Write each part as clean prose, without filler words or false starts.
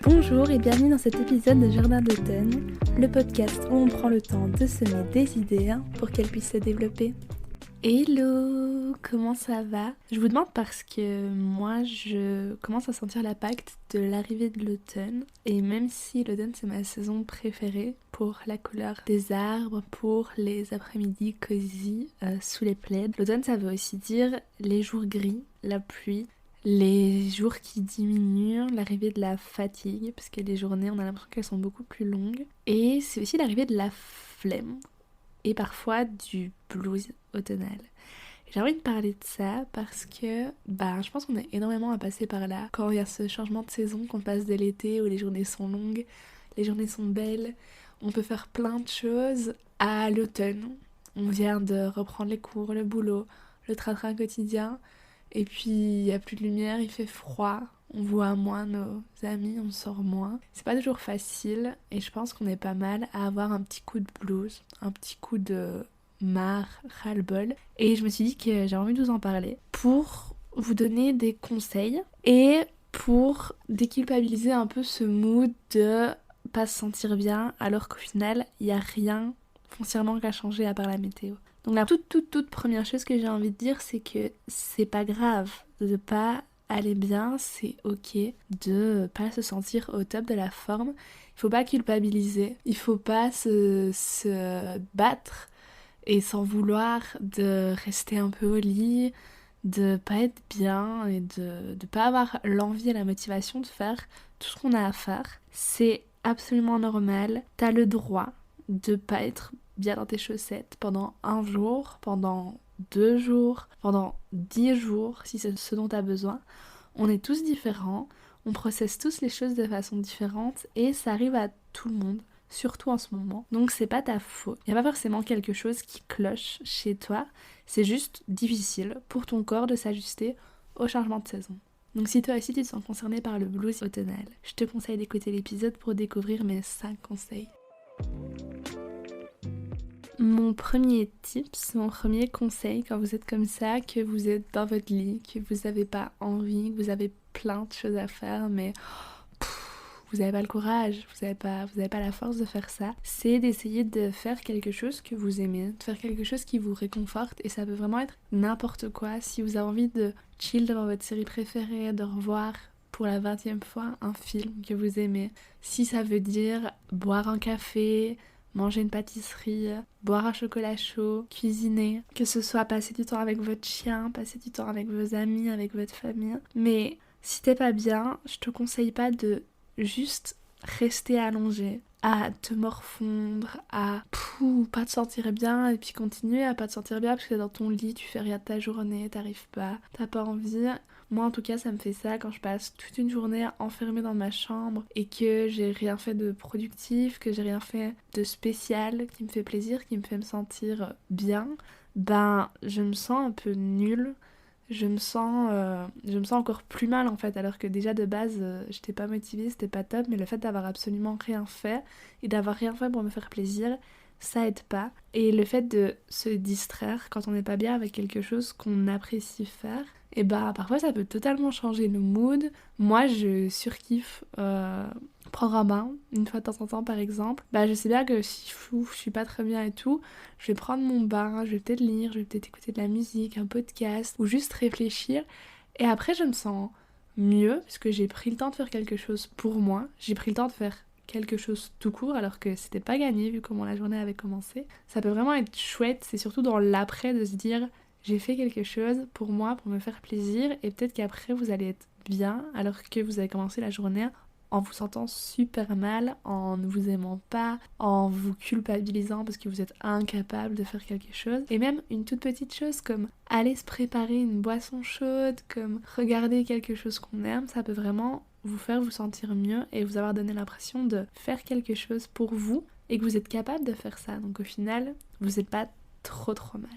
Bonjour et bienvenue dans cet épisode de Jardin d'automne, le podcast où on prend le temps de semer des idées pour qu'elles puissent se développer. Hello, comment ça va? Je vous demande parce que moi je commence à sentir l'impact de l'arrivée de l'automne et même si l'automne c'est ma saison préférée pour la couleur des arbres, pour les après-midi cosy sous les plaids, l'automne ça veut aussi dire les jours gris, la pluie, les jours qui diminuent, l'arrivée de la fatigue parce que les journées on a l'impression qu'elles sont beaucoup plus longues et c'est aussi l'arrivée de la flemme et parfois du blues automnal. J'ai envie de parler de ça parce que je pense qu'on a énormément à passer par là. Quand il y a ce changement de saison qu'on passe de l'été où les journées sont longues, les journées sont belles, on peut faire plein de choses, à l'automne. On vient de reprendre les cours, le boulot, le train-train quotidien, et puis il n'y a plus de lumière, il fait froid, on voit moins nos amis, on sort moins. C'est pas toujours facile et je pense qu'on est pas mal à avoir un petit coup de blues, un petit coup de marre, ras-le-bol. Et je me suis dit que j'ai envie de vous en parler pour vous donner des conseils et pour déculpabiliser un peu ce mood de pas se sentir bien alors qu'au final il n'y a rien foncièrement qu'à changer à part la météo. Donc la toute première chose que j'ai envie de dire c'est que c'est pas grave de pas aller bien, c'est ok de pas se sentir au top de la forme. Il faut pas culpabiliser, il faut pas se battre et s'en vouloir de rester un peu au lit, de pas être bien et de pas avoir l'envie et la motivation de faire tout ce qu'on a à faire. C'est absolument normal, t'as le droit de pas être bien dans tes chaussettes pendant un jour, pendant 2 jours, pendant 10 jours, si c'est ce dont tu as besoin. On est tous différents, on processe tous les choses de façon différente et ça arrive à tout le monde, surtout en ce moment. Donc c'est pas ta faute. Il n'y a pas forcément quelque chose qui cloche chez toi, c'est juste difficile pour ton corps de s'ajuster au changement de saison. Donc si toi aussi tu te sens concerné par le blues automnal, je te conseille d'écouter l'épisode pour découvrir mes 5 conseils. Mon premier tips, mon premier conseil quand vous êtes comme ça, que vous êtes dans votre lit, que vous n'avez pas envie, que vous avez plein de choses à faire, mais vous n'avez pas le courage, vous n'avez pas la force de faire ça, c'est d'essayer de faire quelque chose que vous aimez, de faire quelque chose qui vous réconforte et ça peut vraiment être n'importe quoi. Si vous avez envie de chill devant votre série préférée, de revoir pour la 20e fois un film que vous aimez, si ça veut dire boire un café, manger une pâtisserie, boire un chocolat chaud, cuisiner, que ce soit passer du temps avec votre chien, passer du temps avec vos amis, avec votre famille. Mais si t'es pas bien, je te conseille pas de juste rester allongé, à te morfondre, à pas te sentir bien et puis continuer à pas te sentir bien parce que dans ton lit tu fais rien de ta journée, t'arrives pas, t'as pas envie. Moi en tout cas ça me fait ça quand je passe toute une journée enfermée dans ma chambre et que j'ai rien fait de productif, que j'ai rien fait de spécial, qui me fait plaisir, qui me fait me sentir bien, je me sens un peu nulle. Je me sens encore plus mal en fait, alors que déjà de base j'étais pas motivée, c'était pas top, mais le fait d'avoir absolument rien fait et d'avoir rien fait pour me faire plaisir, ça aide pas. Et le fait de se distraire quand on n'est pas bien avec quelque chose qu'on apprécie faire, et parfois ça peut totalement changer le mood. Moi je surkiffe prendre un bain une fois de temps en temps par exemple. Je sais bien que si je suis pas très bien et tout, je vais prendre mon bain, je vais peut-être lire, je vais peut-être écouter de la musique, un podcast ou juste réfléchir et après je me sens mieux parce que j'ai pris le temps de faire quelque chose pour moi, j'ai pris le temps de faire quelque chose tout court alors que c'était pas gagné vu comment la journée avait commencé. Ça peut vraiment être chouette, c'est surtout dans l'après de se dire j'ai fait quelque chose pour moi, pour me faire plaisir et peut-être qu'après vous allez être bien alors que vous avez commencé la journée en vous sentant super mal, en ne vous aimant pas, en vous culpabilisant parce que vous êtes incapable de faire quelque chose. Et même une toute petite chose comme aller se préparer une boisson chaude, comme regarder quelque chose qu'on aime, ça peut vraiment vous faire vous sentir mieux et vous avoir donné l'impression de faire quelque chose pour vous et que vous êtes capable de faire ça. Donc au final, vous n'êtes pas trop mal.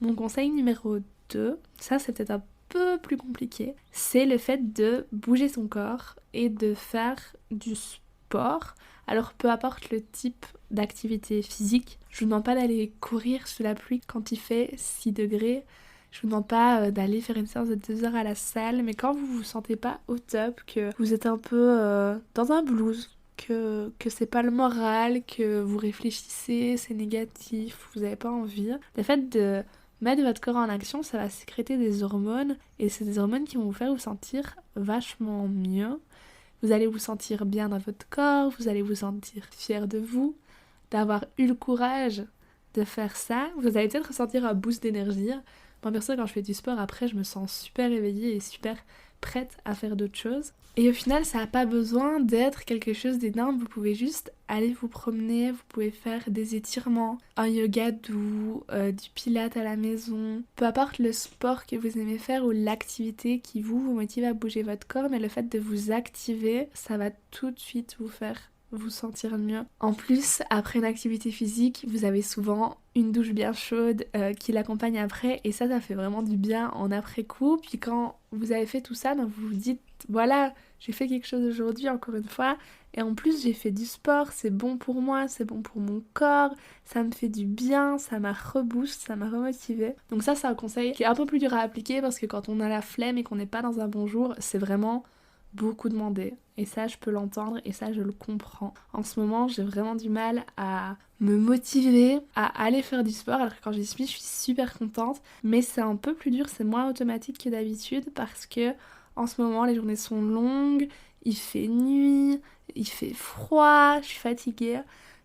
Mon conseil numéro 2, ça c'est peut-être un peu plus compliqué, c'est le fait de bouger son corps et de faire du sport. Alors peu importe le type d'activité physique, je vous demande pas d'aller courir sous la pluie quand il fait 6 degrés Je vous demande pas d'aller faire une séance de 2 heures à la salle, mais quand vous vous sentez pas au top, que vous êtes un peu dans un blues, que c'est pas le moral, que vous réfléchissez, c'est négatif, vous avez pas envie, le fait de mettre votre corps en action, ça va sécréter des hormones, et c'est des hormones qui vont vous faire vous sentir vachement mieux. Vous allez vous sentir bien dans votre corps, vous allez vous sentir fier de vous, d'avoir eu le courage de faire ça. Vous allez peut-être ressentir un boost d'énergie. Moi, perso, quand je fais du sport, après, je me sens super éveillée et super prête à faire d'autres choses. Et au final, ça n'a pas besoin d'être quelque chose d'énorme. Vous pouvez juste aller vous promener, vous pouvez faire des étirements, un yoga doux, du pilates à la maison. Peu importe le sport que vous aimez faire ou l'activité qui vous motive à bouger votre corps, mais le fait de vous activer, ça va tout de suite vous faire vous sentir mieux. En plus, après une activité physique, vous avez souvent une douche bien chaude qui l'accompagne après, et ça fait vraiment du bien en après-coup. Puis quand vous avez fait tout ça, ben vous vous dites, voilà, j'ai fait quelque chose aujourd'hui encore une fois, et en plus j'ai fait du sport, c'est bon pour moi, c'est bon pour mon corps, ça me fait du bien, ça m'a reboost, ça m'a remotivé. Donc ça c'est un conseil qui est un peu plus dur à appliquer parce que quand on a la flemme et qu'on n'est pas dans un bon jour, c'est vraiment beaucoup demandé. Et ça, je peux l'entendre et ça, je le comprends. En ce moment, j'ai vraiment du mal à me motiver à aller faire du sport. Alors que quand j'y suis, je suis super contente. Mais c'est un peu plus dur, c'est moins automatique que d'habitude parce que en ce moment, les journées sont longues, il fait nuit, il fait froid, je suis fatiguée.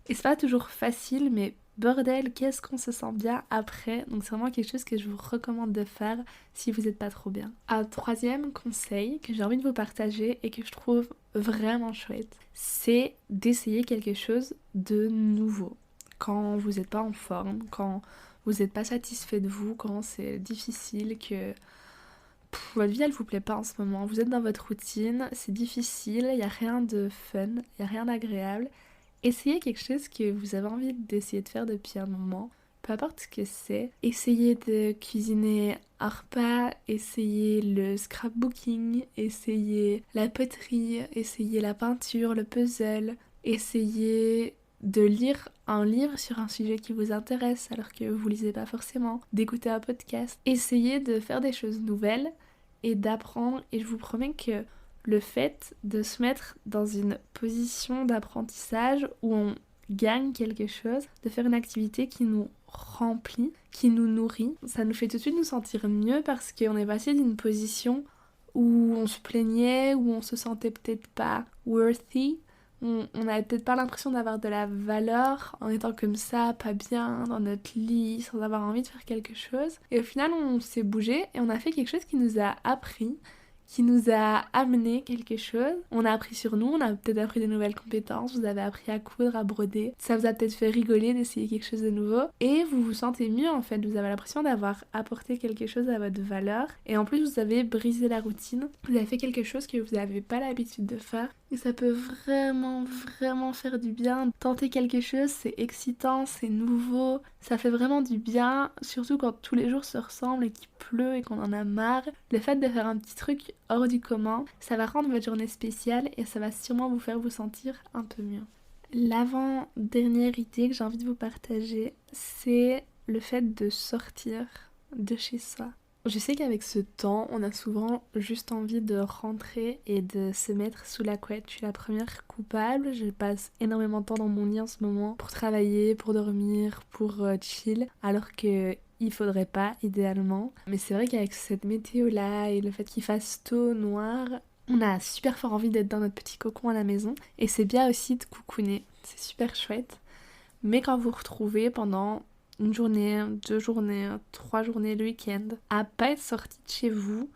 Et c'est pas toujours facile, mais bordel, qu'est-ce qu'on se sent bien après. Donc c'est vraiment quelque chose que je vous recommande de faire si vous n'êtes pas trop bien. Un troisième conseil que j'ai envie de vous partager et que je trouve vraiment chouette, c'est d'essayer quelque chose de nouveau. Quand vous n'êtes pas en forme, quand vous n'êtes pas satisfait de vous, quand c'est difficile, que votre vie elle vous plaît pas en ce moment, vous êtes dans votre routine, c'est difficile, il n'y a rien de fun, il n'y a rien d'agréable. Essayez quelque chose que vous avez envie d'essayer de faire depuis un moment, peu importe ce que c'est. Essayez de cuisiner un repas, essayez le scrapbooking, essayez la poterie, essayez la peinture, le puzzle, essayez de lire un livre sur un sujet qui vous intéresse alors que vous lisez pas forcément, d'écouter un podcast. Essayez de faire des choses nouvelles et d'apprendre, et je vous promets que le fait de se mettre dans une position d'apprentissage où on gagne quelque chose, de faire une activité qui nous remplit, qui nous nourrit, ça nous fait tout de suite nous sentir mieux parce qu'on est passé d'une position où on se plaignait, où on se sentait peut-être pas worthy, on n'avait peut-être pas l'impression d'avoir de la valeur en étant comme ça, pas bien, dans notre lit, sans avoir envie de faire quelque chose. Et au final, on s'est bougé et on a fait quelque chose qui nous a appris, qui nous a amené quelque chose. On a appris sur nous, on a peut-être appris de nouvelles compétences, vous avez appris à coudre, à broder. Ça vous a peut-être fait rigoler d'essayer quelque chose de nouveau. Et vous vous sentez mieux en fait, vous avez l'impression d'avoir apporté quelque chose à votre valeur. Et en plus vous avez brisé la routine, vous avez fait quelque chose que vous n'avez pas l'habitude de faire. Et ça peut vraiment faire du bien. Tenter quelque chose, c'est excitant, c'est nouveau, ça fait vraiment du bien, surtout quand tous les jours se ressemblent et qu'il pleut et qu'on en a marre. Le fait de faire un petit truc hors du commun, ça va rendre votre journée spéciale et ça va sûrement vous faire vous sentir un peu mieux. L'avant-dernière idée que j'ai envie de vous partager, c'est le fait de sortir de chez soi. Je sais qu'avec ce temps, on a souvent juste envie de rentrer et de se mettre sous la couette. Je suis la première coupable, je passe énormément de temps dans mon lit en ce moment pour travailler, pour dormir, pour chill, alors que il faudrait pas idéalement. Mais c'est vrai qu'avec cette météo là et le fait qu'il fasse tôt, noir, on a super fort envie d'être dans notre petit cocon à la maison et c'est bien aussi de cocooner, c'est super chouette. Mais quand vous vous retrouvez pendant une journée, 2 journées, 3 journées le week-end, à pas être sorti de chez vous,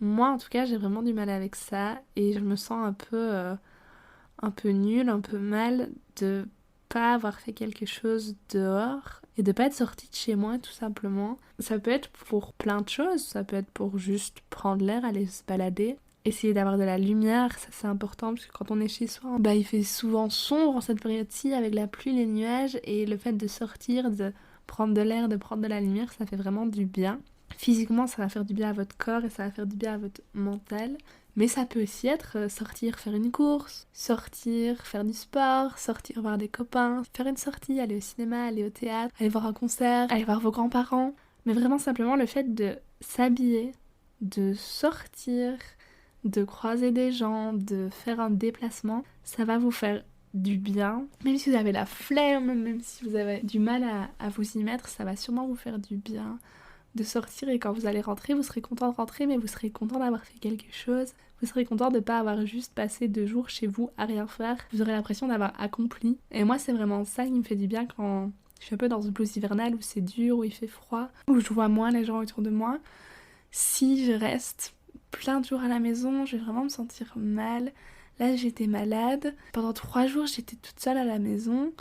moi en tout cas j'ai vraiment du mal avec ça et je me sens un peu nulle, un peu mal de pas avoir fait quelque chose dehors et de pas être sortie de chez moi tout simplement. Ça peut être pour plein de choses, ça peut être pour juste prendre l'air, aller se balader. Essayer d'avoir de la lumière, ça c'est important parce que quand on est chez soi, bah il fait souvent sombre en cette période-ci avec la pluie, les nuages, et le fait de sortir, de prendre de l'air, de prendre de la lumière, ça fait vraiment du bien. Physiquement, ça va faire du bien à votre corps et ça va faire du bien à votre mental. Mais ça peut aussi être sortir faire une course, sortir faire du sport, sortir voir des copains, faire une sortie, aller au cinéma, aller au théâtre, aller voir un concert, aller voir vos grands-parents. Mais vraiment simplement le fait de s'habiller, de sortir, de croiser des gens, de faire un déplacement, ça va vous faire du bien. Même si vous avez la flemme, même si vous avez du mal à vous y mettre, ça va sûrement vous faire du bien de sortir, et quand vous allez rentrer, vous serez content de rentrer, mais vous serez content d'avoir fait quelque chose. Vous serez content de ne pas avoir juste passé 2 jours chez vous à rien faire. Vous aurez l'impression d'avoir accompli. Et moi, c'est vraiment ça qui me fait du bien quand je suis un peu dans ce blues hivernal où c'est dur, où il fait froid, où je vois moins les gens autour de moi. Si je reste plein de jours à la maison, je vais vraiment me sentir mal. Là, j'étais malade. Pendant 3 jours, j'étais toute seule à la maison.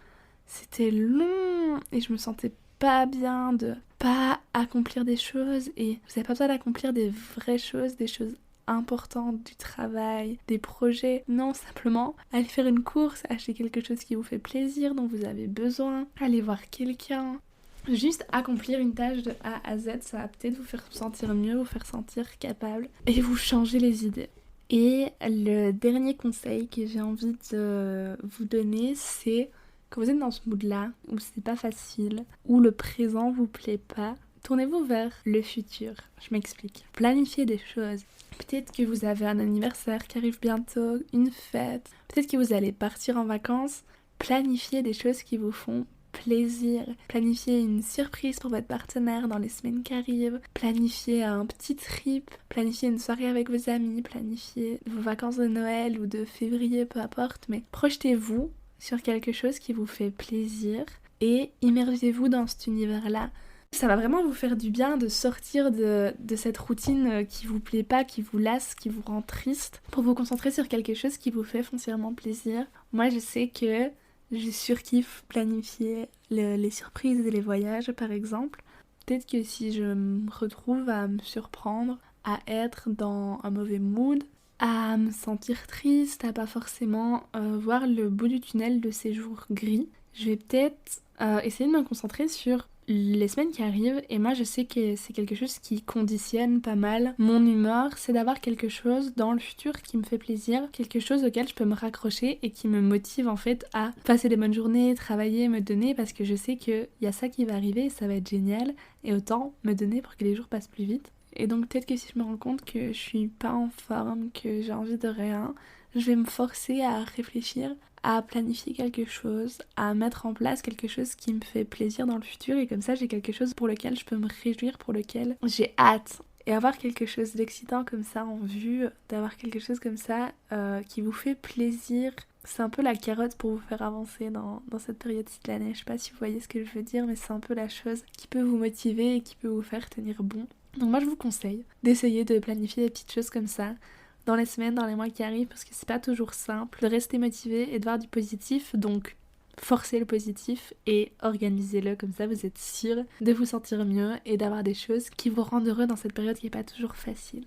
C'était long et je me sentais pas bien de pas accomplir des choses. Et vous n'avez pas besoin d'accomplir des vraies choses, des choses importantes, du travail, des projets. Non, simplement aller faire une course, acheter quelque chose qui vous fait plaisir, dont vous avez besoin, aller voir quelqu'un. Juste accomplir une tâche de A à Z, ça va peut-être vous faire sentir mieux, vous faire sentir capable et vous changer les idées. Et le dernier conseil que j'ai envie de vous donner, c'est quand vous êtes dans ce mood-là, où c'est pas facile, où le présent vous plaît pas, tournez-vous vers le futur. Je m'explique. Planifiez des choses. Peut-être que vous avez un anniversaire qui arrive bientôt, une fête. Peut-être que vous allez partir en vacances. Planifiez des choses qui vous font plaisir. Planifiez une surprise pour votre partenaire dans les semaines qui arrivent. Planifiez un petit trip. Planifiez une soirée avec vos amis. Planifiez vos vacances de Noël ou de février, peu importe. Mais projetez-vous sur quelque chose qui vous fait plaisir et immergez-vous dans cet univers-là. Ça va vraiment vous faire du bien de sortir de cette routine qui vous plaît pas, qui vous lasse, qui vous rend triste, pour vous concentrer sur quelque chose qui vous fait foncièrement plaisir. Moi, je sais que je surkiffe planifier les surprises et les voyages, par exemple. Peut-être que si je me retrouve à me surprendre, à être dans un mauvais mood, à me sentir triste, à pas forcément voir le bout du tunnel de ces jours gris, je vais peut-être essayer de me concentrer sur les semaines qui arrivent. Et moi, je sais que c'est quelque chose qui conditionne pas mal mon humeur, c'est d'avoir quelque chose dans le futur qui me fait plaisir, quelque chose auquel je peux me raccrocher et qui me motive en fait à passer des bonnes journées, travailler, me donner, parce que je sais qu'il y a ça qui va arriver et ça va être génial, et autant me donner pour que les jours passent plus vite. Et donc peut-être que si je me rends compte que je suis pas en forme, que j'ai envie de rien, je vais me forcer à réfléchir, à planifier quelque chose, à mettre en place quelque chose qui me fait plaisir dans le futur, et comme ça j'ai quelque chose pour lequel je peux me réjouir, pour lequel j'ai hâte. Et avoir quelque chose d'excitant comme ça en vue, d'avoir quelque chose comme ça qui vous fait plaisir, c'est un peu la carotte pour vous faire avancer dans cette période-ci de l'année. Je sais pas si vous voyez ce que je veux dire, mais c'est un peu la chose qui peut vous motiver et qui peut vous faire tenir bon. Donc moi je vous conseille d'essayer de planifier des petites choses comme ça dans les semaines, dans les mois qui arrivent, parce que c'est pas toujours simple de rester motivé et de voir du positif. Donc forcez le positif et organisez-le, comme ça vous êtes sûr de vous sentir mieux et d'avoir des choses qui vous rendent heureux dans cette période qui est pas toujours facile.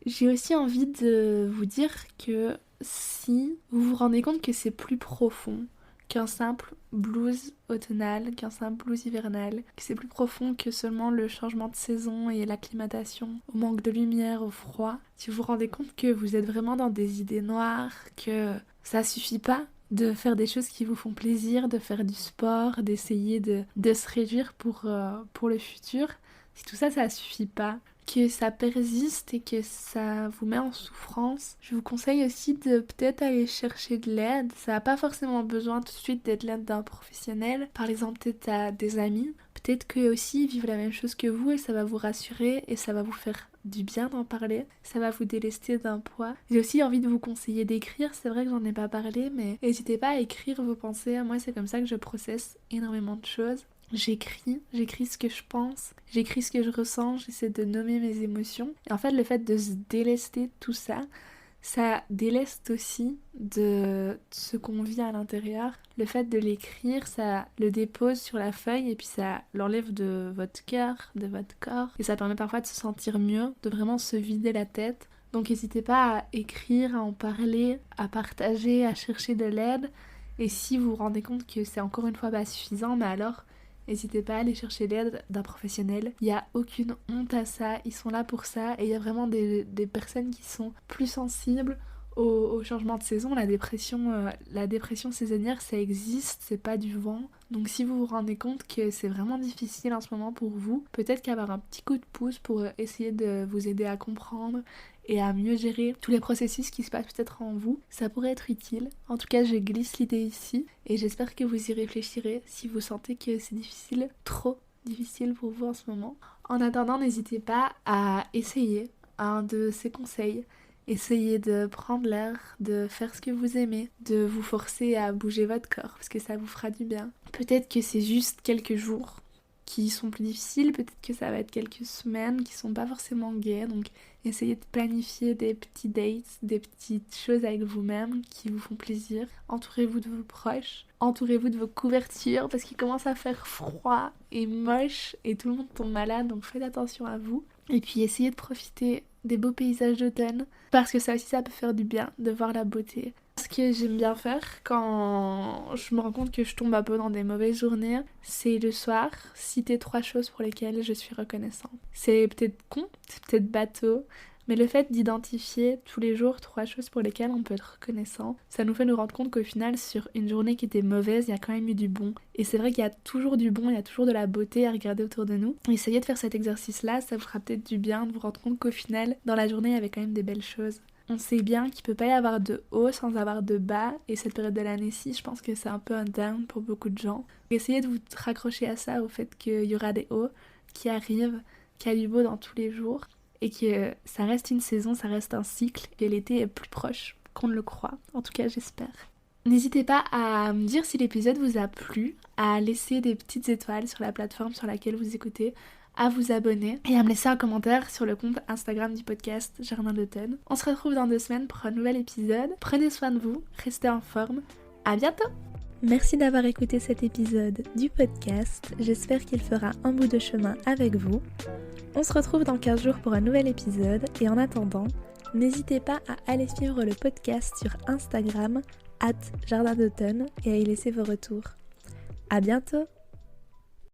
J'ai aussi envie de vous dire que si vous vous rendez compte que c'est plus profond qu'un simple blues automnal, qu'un simple blues hivernal, que c'est plus profond que seulement le changement de saison et l'acclimatation au manque de lumière, au froid, si vous vous rendez compte que vous êtes vraiment dans des idées noires, que ça suffit pas de faire des choses qui vous font plaisir, de faire du sport, d'essayer de se réjouir pour le futur, si tout ça, ça suffit pas, que ça persiste et que ça vous met en souffrance, je vous conseille aussi de peut-être aller chercher de l'aide. Ça n'a pas forcément besoin tout de suite d'être l'aide d'un professionnel. Par exemple, peut-être à des amis. Peut-être qu'eux aussi vivent la même chose que vous et ça va vous rassurer et ça va vous faire du bien d'en parler. Ça va vous délester d'un poids. J'ai aussi envie de vous conseiller d'écrire. C'est vrai que j'en ai pas parlé, mais n'hésitez pas à écrire vos pensées. Moi, c'est comme ça que je processe énormément de choses. J'écris ce que je pense, j'écris ce que je ressens, j'essaie de nommer mes émotions. Et en fait, le fait de se délester de tout ça, ça déleste aussi de ce qu'on vit à l'intérieur. Le fait de l'écrire, ça le dépose sur la feuille et puis ça l'enlève de votre cœur, de votre corps. Et ça permet parfois de se sentir mieux, de vraiment se vider la tête. Donc n'hésitez pas à écrire, à en parler, à partager, à chercher de l'aide. Et si vous vous rendez compte que c'est encore une fois pas suffisant, mais alors n'hésitez pas à aller chercher l'aide d'un professionnel. Il n'y a aucune honte à ça, ils sont là pour ça. Et il y a vraiment des personnes qui sont plus sensibles au changement de saison, la dépression saisonnière, ça existe, c'est pas du vent. Donc si vous vous rendez compte que c'est vraiment difficile en ce moment pour vous, peut-être qu'avoir un petit coup de pouce pour essayer de vous aider à comprendre et à mieux gérer tous les processus qui se passent peut-être en vous, ça pourrait être utile. En tout cas, je glisse l'idée ici et j'espère que vous y réfléchirez si vous sentez que c'est difficile, trop difficile pour vous en ce moment. En attendant, n'hésitez pas à essayer un de ces conseils. Essayez de prendre l'air, de faire ce que vous aimez, de vous forcer à bouger votre corps parce que ça vous fera du bien. Peut-être que c'est juste quelques jours qui sont plus difficiles, peut-être que ça va être quelques semaines qui sont pas forcément gaies, donc essayez de planifier des petits dates, des petites choses avec vous-même qui vous font plaisir. Entourez-vous de vos proches, entourez-vous de vos couvertures parce qu'il commence à faire froid et moche et tout le monde tombe malade, donc faites attention à vous. Et puis essayez de profiter des beaux paysages d'automne parce que ça aussi ça peut faire du bien de voir la beauté. Ce que j'aime bien faire quand je me rends compte que je tombe un peu dans des mauvaises journées, c'est le soir citer 3 choses pour lesquelles je suis reconnaissante. C'est peut-être con, c'est peut-être bateau, mais le fait d'identifier tous les jours 3 choses pour lesquelles on peut être reconnaissant, ça nous fait nous rendre compte qu'au final, sur une journée qui était mauvaise, il y a quand même eu du bon. Et c'est vrai qu'il y a toujours du bon, il y a toujours de la beauté à regarder autour de nous. Essayez de faire cet exercice-là, ça vous fera peut-être du bien de vous rendre compte qu'au final, dans la journée, il y avait quand même des belles choses. On sait bien qu'il peut pas y avoir de haut sans avoir de bas, et cette période de l'année-ci, je pense que c'est un peu un down pour beaucoup de gens. Essayez de vous raccrocher à ça, au fait qu'il y aura des hauts qui arrivent, qu'il y a du beau dans tous les jours, et que ça reste une saison, ça reste un cycle, que l'été est plus proche qu'on ne le croit. En tout cas, j'espère. N'hésitez pas à me dire si l'épisode vous a plu, à laisser des petites étoiles sur la plateforme sur laquelle vous écoutez, à vous abonner et à me laisser un commentaire sur le compte Instagram du podcast Jardin d'automne. On se retrouve dans 2 semaines pour un nouvel épisode. Prenez soin de vous, restez en forme. À bientôt! Merci d'avoir écouté cet épisode du podcast. J'espère qu'il fera un bout de chemin avec vous. On se retrouve dans 15 jours pour un nouvel épisode et en attendant, n'hésitez pas à aller suivre le podcast sur Instagram @jardin d'automne et à y laisser vos retours. À bientôt!